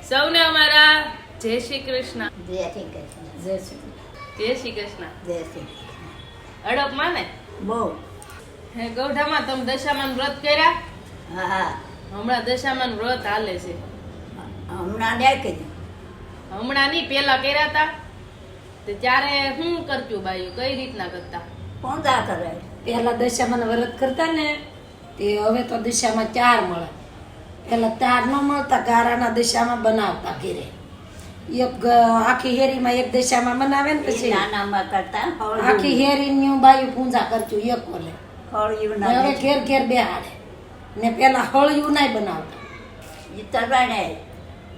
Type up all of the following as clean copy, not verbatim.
સૌને અમારા જય શ્રી કૃષ્ણ. જય શ્રી કૃષ્ણ. જય શ્રી જય શ્રી કૃષ્ણ. જય શ્રી કૃષ્ણ. અડપમાં ને બહુ. હે ગૌઢામાં તમે દશામાન વ્રત કર્યા? હા હા. હમણાં દશામાન વ્રત હાલે છે. હમણાં નહીં કીધું. હમણાં નહીં, પેલા કર્યા હતા તે ત્યારે શું કરતું બાયું, કઈ રીતના કરતા? પૂજા કરે. પહેલા દશામાં વ્રત કરતા ને તે હવે તો દશામાં 4 મળે. પેલા 4 ન મળતા, ગારાના દશામાં બનાવતા ઘેરે. એક આખી હેરીમાં એક દશામાં બનાવે ને પછી નાનામાં કરતા આખી હેરીની બાયું પૂજા કરતું એક ઓલે. હળિયું હવે ના ઘેર ઘેર બેહાડે ને પેલા હળિયું નાય બનાવતા, તરવાને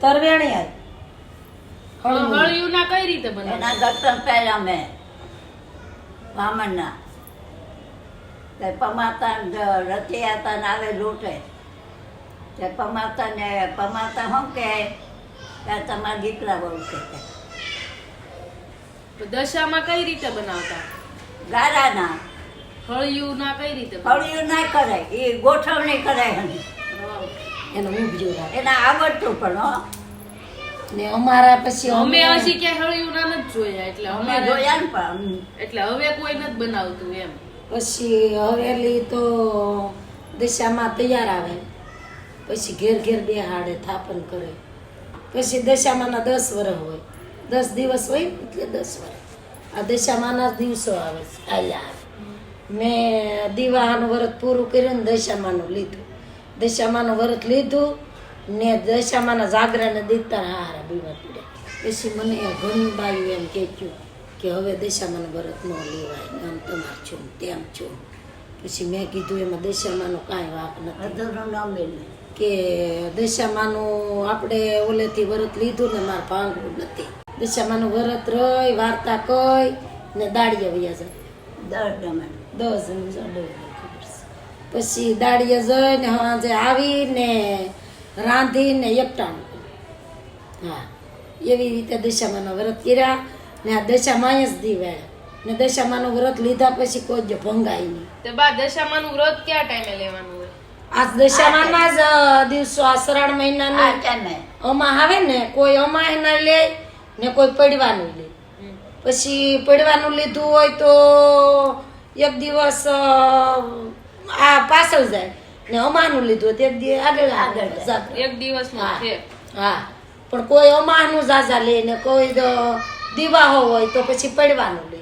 તરવેણી આય હળિયું ના કઈ રીતે બનાવે? એના દર્શન પહેલા મેં બ્રાહ્મણના તે પમાતા રચિયાતા ને આવે લૂંટે તે પમાતા શું કહે કે તમારા દીકરા બહુ કહેતા તો દશામાં કઈ રીતે બનાવતા? ગારાના હળિયું ના કઈ રીતે બનાવતા? હળિયું ના કરે, એ ગોઠવણી કરે એની. એનું ઊભું રાખે. એના આવડતું પણ હો. ને અમારા પછી અમે હજી ક્યાંય હળિયું ના નથી જોયા, એટલે અમે અમારે જોયા ને પણ એટલે હવે કોઈ નથી બનાવતું એમ. પછી હવેલી તો દશામાં તૈયાર આવે, પછી ઘેર ઘેર બેહાડે, થાપન કરે. પછી દશામાના 10 વર્ષ હોય, 10 દિવસ હોય એટલે 10 વર્ષ. આ દશામાના દિવસો આવે છે, આલ્યા આવે. મેં દીવાનું વ્રત પૂરું કર્યું ને દશામાનું લીધું. દશામાનું વ્રત લીધું ને દશામાના જાગરાને દીકતા હારા બીમાર પડ્યા. પછી મને ઘણી બાયું એમ કહેતું કે હવે દશામાનું વ્રત ન લેવાય, આમ તમાર છું તેમ છું. પછી મેં કીધું એમાં દશામાનો કાંઈ વાંક નથી, અધૂરું ન મેળવે. કે દશામાનું આપણે ઓલેથી વ્રત લીધું ને મારે ભાંગવું નથી. દશામાનું વ્રત રહી, વાર્તા કઈ ને દાડિયા વયા જાય. 10 જમણ 10 જણ ખબર છે. પછી દાડિયા જઈને સાંજે આવીને રાંધીને એકટાણું કર્યું. હા, એવી રીતે દશામાના વ્રત કર્યા ને આ દશામાં જ દીવાયા ને દશામાનું વ્રત લીધા પછી કોઈ જ ભંગાય નહીં. તો બા દશામાનું વ્રત કયા ટાઈમે લેવાનું હોય? આ દશામાના જ દિવસો, આ શ્રાવણ મહિનાની આ ચાને અમા આવે ને, કોઈ અમા એના લે ને કોઈ પડવાનું લે. પછી પડવાનું લીધું હોય તો એક દિવસ આ પાછળ જાય ને અમાનું લીધું હોય તો એક દિવસ આગળ જાય. એક દિવસનો છે. હા, પણ કોઈ અમાનું જાજા લે ને કોઈ દિવાહો હોય તો પછી પડવાનું લે.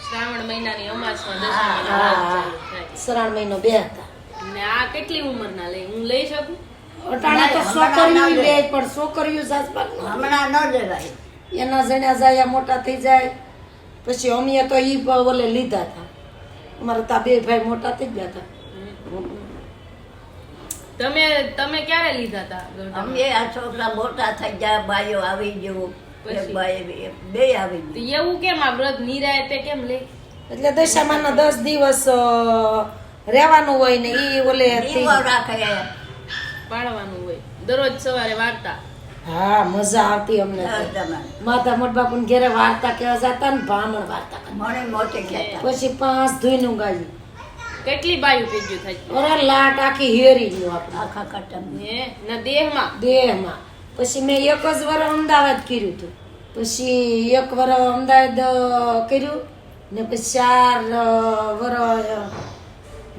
શ્રાવણ મહિનાની અમાસમાં દશામાનું વ્રત ચાલુ થાય. શ્રાવણ મહિનો 2 હતા. ને આ કેટલી ઉંમરના લે? હું લઈ શકું? અટાણે તો છોકરીઓ લે, પણ છોકરીઓ જાજબાગ ન લે. હમણાં ન લેવાય. એના જણ્યા જાય, મોટા થઈ જાય. પછી અમે તો ઈ ઓલે લીધા હતા. અમારા તા 2 ભાઈ મોટા થઈ ગયા હતા. તમે ક્યારે લીધા હતા ગૌઢામાં? અમે આ છોકરા મોટા થઈ ગયા, બાયો આવી ગયો, એક બાઈ બે આવી તો ગયું. એવું કેમ આ વ્રત નિરાયતે કેમ લે? એટલે દશામાના 10 દિવસ રહેવાનું હોય ને ઈ ઓલે દીવો રાખે. પાળવાનું હોય દરરોજ સવારે વાર્તા. હા, મજા આવતી અમને તો. 10 જમણ માતા મોટ બાપુ ને ઘેરે વાર્તા કેવા જતા ને બ્રાહ્મણ વાર્તા કરતા. મને મોટી કહેતા. પછી 5 ધોઈનું ગાયું. કેટલી બાયું ભેગું થાય? અરે લાટ આખી હેરી ગયું આપણે આખા કટમ હે ના દેહમાં? દેહમાં. પછી મેં 1 જ વર્ષ અમદાવાદ કર્યું હતું. પછી 1 વર્ષ અમદાવાદ કર્યું ને પછી 4 વર્ષ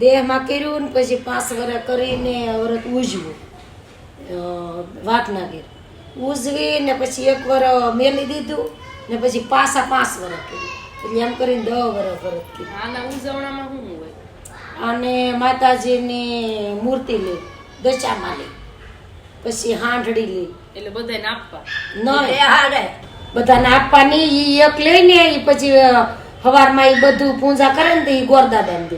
દેહમાં કર્યું ને પછી 5 વર્ષ કરીને વ્રત ઉજવું વાટનાગીર ઉજવી ને પછી 1 વર્ષ મેલી દીધું ને પછી પાછા 5 વર્ષ કર્યું. એટલે એમ કરીને 10 વર્ષ વ્રત કર્યું. આના ઉજવણામાં શું હોય? અને માતાજીની મૂર્તિ લે, દશામાં લે, પછી હાંડડી લે. એટલે બધાને આપવા? નહીં, હારે બધાને આપવાની. ઈ એક લઈને ઈ પછી સવારમાં ઈ બધું પૂજા કરે ને તો ઈ ગોરદાદાને દે.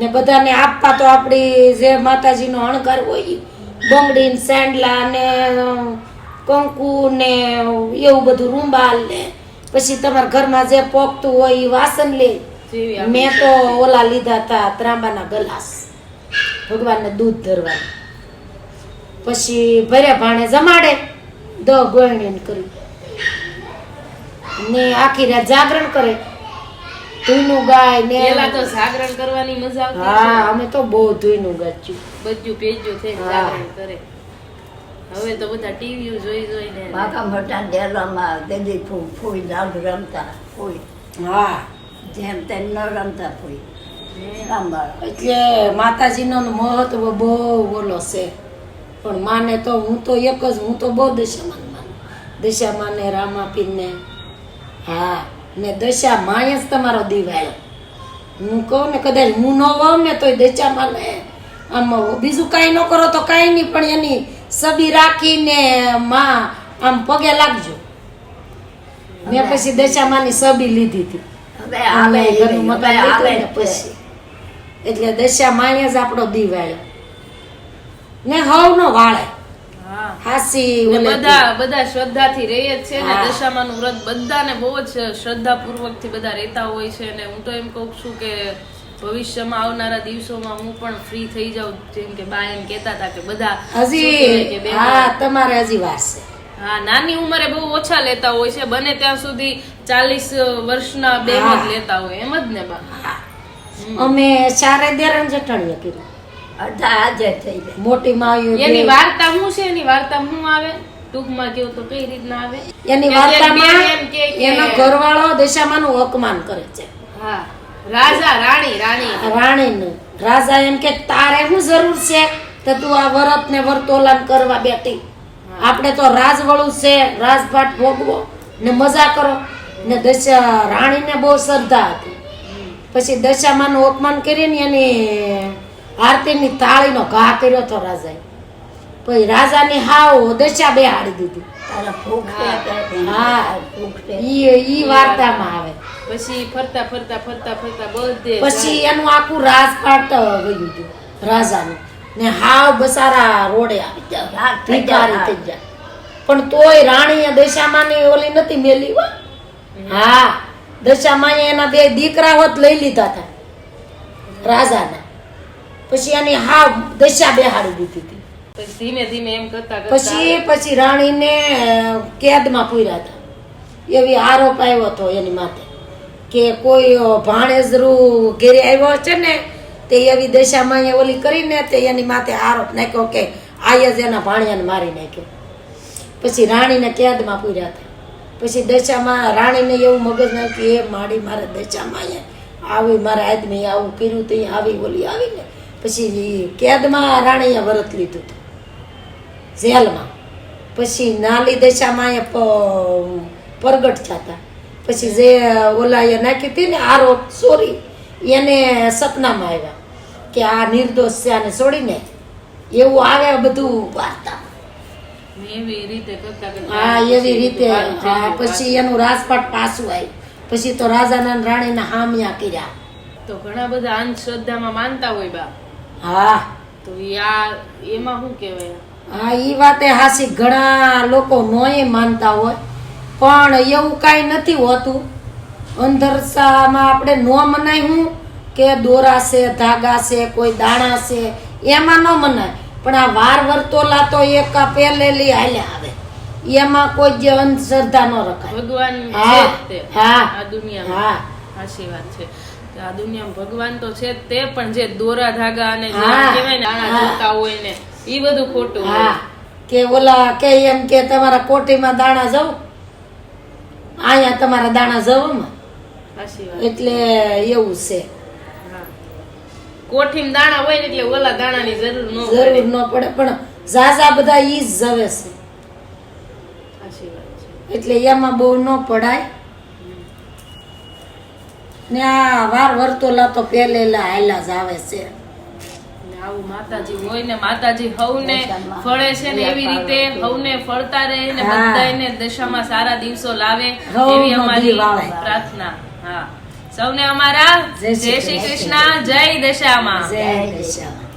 ને બધાને આપવા તો આપણી જે માતાજીનો અણકાર હોય ઈ બંગડી ને સેન્ડલા ને કંકુ ને એવું બધું, રૂંબાલ ને પછી તમારા ઘરમાં જે પોગતું હોય ઈ વાસણ લે. જેવી આપણી મેં તો ઓલા લીધા હતા ત્રાંબાના ગ્લાસ, ભગવાનને દૂધ ધરવાના. પછી ભર્યા ભાણે જમાડે, 10 ગોળણી કરી ને આખી રાત જાગરણ કરે, ધૂયનું ગાય ને. પેલા તો જાગરણ કરવાની મજા આવતી. હા, અમે તો બહુ ધૂયનું ગાચ્યું. બધું ભેજ્યું થઈને હા. જાગરણ કરે. હવે તો બધા ટીવી જોઈને બાકા મોટા ડેલામાં દેદી ફૂઈ લાડ રમતા ફૂઈ હા જેમ તેમ ન રમતા ફૂઈ સાંભળ એટલે માતાજીનો મહત્વ બહુ બોલો છે. પણ માને તો હું તો એક જ, હું તો બહુ દશામાન માનું. દશામાન ને રામાપીરને, હા ને દશા માય જ તમારો દિવાળો. હું કહું ને કદાચ હું ન હોઉં ને તોય દશામાન આમ બીજું કાંઈ ન કરો તો કાંઈ નહીં, પણ એની સબી રાખીને માં આમ પગે લાગજો. મેં પછી દશામાની સબી લીધી હતી. હવે આવે ઘરનું મકાન હવે આવે લીધું ને પછી એટલે દશા માય જ આપણો દિવાળો ને હવ નો વાળે. હા હાસી ને ઓલે બધા શ્રદ્ધાથી રહે જ છે ને. હા. દશામાનું વ્રત બધાને બહુ જ શ્રદ્ધાપૂર્વક થી બધા રહેતા હોય છે. ને હું તો એમ કહું છું કે ભવિષ્યમાં આવનારા દિવસોમાં હું પણ ફ્રી થઈ જાઉં, જેમ કે બા એમ કહેતા હતા કે બધા શું કહેવાય કે હજી બહેનો- હા તમારે હજી વાર છે. હા નાની ઉંમરે બહુ ઓછા લેતા હોય છે, બને ત્યાં સુધી 40 વર્ષના બહેનો જ હા. લેતા હોય, એમ જ ને બા? અમે ચારે દેરાણ જેઠાણીએ કર્યું. અડધા હાજર થઈ જાય મોટી માવીઓ એની બે. વાર્તા શું છે? એની વાર્તા શું આવે ટૂંકમાં કેવું તો કઈ રીતના આવે? એની કે વાર્તામાં બેન એમ કે એનો ઘરવાળો દશામાનું અપમાન કરે છે. હા રાજા રાણી રાણીનું રાજા એમ કે તારે શું જરૂર છે કે તું આ વરત ને વર્તોલન કરવા બેઠી? આપણે તો રાજવળું છે, રાજપાટ ભોગવો ને મજા કરો. ને દશા રાણીને બહુ શ્રદ્ધા હતી. પછી દશામાનું અપમાન કરીને એની આરતીની તાળીનો ઘા કર્યો તો રાજાએ. પછી રાજાની હાવ દશા બેહાડી દીધી. તારા ભૂખ છે હા. ભૂખ છે ઈ વાર્તામાં આવે. પછી ફરતા બધે પછી એનું આખું રાજપાટ વયું ગયું રાજાનું ને હાવ બસારા રોડે આવી ગયા, રાગ થઈ ભિખારી ગયા. થઈ ગયા. પણ તોય રાણીએ દશામાની ઓલી નથી મેલી હો. હા દશામાએ એના બે દીકરા હોત લઈ લીધા હતા રાજાના. પછી એની હાવ દશા બેહાડી દીધી હતી. પછી ધીમે ધીમે એમ કરતા પછી રાણીને કેદમાં પૂર્યા હતા. એવી આરોપ આવ્યો હતો એની માથે કે કોઈ ભાણેજરું ઘેરે આવ્યો છે ને તે એવી દશામાં એ ઓલી કરીને તે એની માથે આરોપ નાખ્યો કે આય જ એના ભાણિયાને મારી નાખ્યો. પછી રાણીને કેદમાં પૂર્યા હતા. પછી દશામાં રાણીને એવું મગજ નાખ્યું કે એ માડી મારે દશામાં આવી મારા આદમી આવું કર્યું તો આવી ઓલી આવીને પછી કેદમાં રાણીએ વ્રત લીધું હતું જેલમાં. પછી નાલી દશામાં એ પ્રગટ થતા. પછી જે ઓલા એ નાખી હતી ને આરોપ ચોરી, એને સપનામાં આવ્યા કે આ નિર્દોષ છે આને છોડીને, એવું આવે બધું વાર્તા. એવી રીતે કરતા હા એવી રીતે. હા પછી એનું રાજપાટ પાછું આવ્યું. પછી તો રાજાના ને રાણીના હામિયા કર્યા. તો ઘણા બધા અંધશ્રદ્ધામાં માનતા હોય બા, હા તો એમાં શું કહેવાય? હા ઈ વાતે હાસી. ઘણા લોકો નોય માનતા હોય પણ એવું કાંઈ નથી હોતું. અંધશ્રદ્ધામાં આપણે નો મનાય હું કે દોરા છે, ધાગા છે, કોઈ દાણા છે, એમાં ન મનાય. પણ આ વાર વર્તોલા તો એક પહેલેલી હાલ્યા આવે, એમાં કોઈ જે અંધશ્રદ્ધા ન રખાય. ભગવાન હા, છે જ તે હા, આ દુનિયામાં. હા. સાચી વાત છે. આ દુનિયામાં ભગવાન તો છે જ તે, પણ જે દોરા ધાગા અને જે હા, કહેવાય ને દાણા હા. જોતા હોય ને ઈ બધું ખોટું હા હોય. કે ઓલા કે એમ કે તમારા કોઠીમાં દાણા જવું, અહીંયા તમારા દાણા જવામાં, સાચી વાત. એટલે એવું છે. હા. કોઠીમાં દાણા હોય ને એટલે ઓલા દાણાની જરૂર ન જરૂર પડે. ન પડે પણ ઝાઝા બધા ઈ જ જવે છે સાચી વાત છે. એટલે એમાં બહુ ન પડાય. ને આ વાર વર્તોલા તો પહેલેલા હાલ્યા જ આવે છે. ને આવું માતાજી હોય ને માતાજી હવને ફળે છે ને એવી રીતે હવને ફળતા રહે ને હા. બધાયને દશામાં સારા દિવસો લાવે હવનો એવી અમારી દી વાળે. પ્રાર્થના. હા સૌને અમારા જય શ્રી જય શ્રી કૃષ્ણ, જય દશામાં. જય દશામાં.